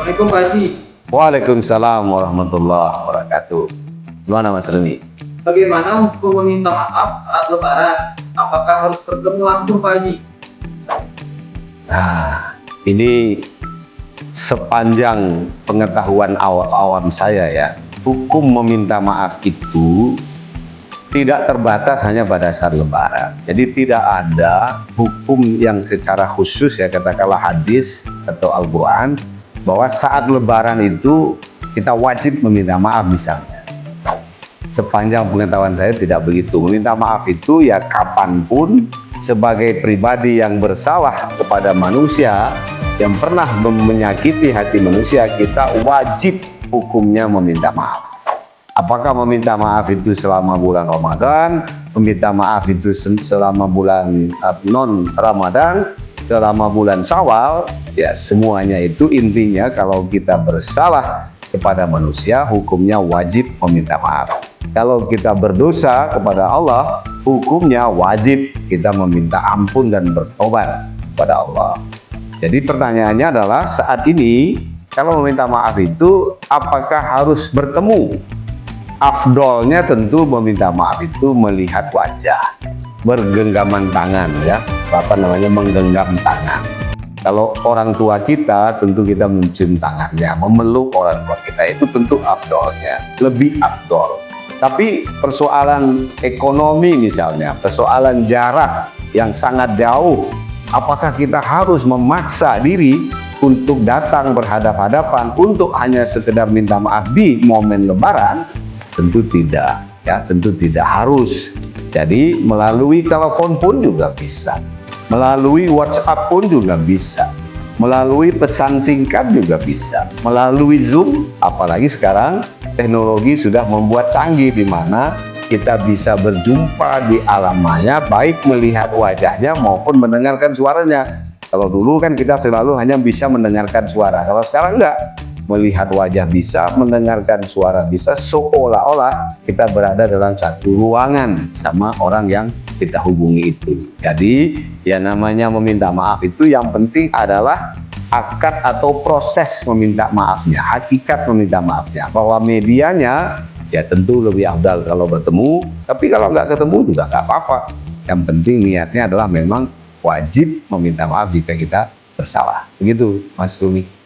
Assalamualaikum Pak Haji. Waalaikumsalam warahmatullahi wabarakatuh. Gimana Mas Reni? Bagaimana hukum meminta maaf saat lebaran? Apakah harus bertemu langsung Pak Haji? Nah, ini sepanjang pengetahuan awam saya ya, hukum meminta maaf itu tidak terbatas hanya pada saat lebaran. Jadi tidak ada hukum yang secara khusus ya, katakanlah hadis atau Al-Quran, bahwa saat lebaran itu kita wajib meminta maaf misalnya. Sepanjang pengetahuan saya tidak begitu. Meminta maaf itu ya kapanpun sebagai pribadi yang bersalah kepada manusia, yang pernah menyakiti hati manusia, kita wajib hukumnya meminta maaf. Apakah meminta maaf itu selama bulan Ramadan, meminta maaf itu selama bulan non-Ramadan, selama bulan Syawal, ya semuanya itu intinya kalau kita bersalah kepada manusia, hukumnya wajib meminta maaf. Kalau kita berdosa kepada Allah, hukumnya wajib kita meminta ampun dan bertobat kepada Allah. Jadi pertanyaannya adalah saat ini, kalau meminta maaf itu apakah harus bertemu? Afdolnya tentu meminta maaf itu melihat wajah, bergenggaman tangan ya, menggenggam tangan. Kalau orang tua kita, tentu kita mencium tangannya, memeluk orang tua kita, itu tentu afdolnya, lebih afdol. Tapi persoalan ekonomi misalnya, persoalan jarak yang sangat jauh, apakah kita harus memaksa diri untuk datang berhadap-hadapan untuk hanya sekedar minta maaf di momen lebaran? Tentu tidak, ya tentu tidak harus. Jadi melalui telepon pun juga bisa, melalui WhatsApp pun juga bisa, melalui pesan singkat juga bisa, melalui Zoom, apalagi sekarang teknologi sudah membuat canggih di mana kita bisa berjumpa di alam maya, baik melihat wajahnya maupun mendengarkan suaranya. Kalau dulu kan kita selalu hanya bisa mendengarkan suara, kalau sekarang enggak. Melihat wajah bisa, mendengarkan suara bisa, seolah-olah kita berada dalam satu ruangan sama orang yang kita hubungi itu. Jadi ya namanya meminta maaf itu yang penting adalah akad atau proses meminta maafnya, hakikat meminta maafnya. Bahwa medianya ya tentu lebih afdal kalau bertemu, tapi kalau nggak ketemu juga nggak apa-apa. Yang penting niatnya adalah memang wajib meminta maaf jika kita bersalah. Begitu Mas Rumi.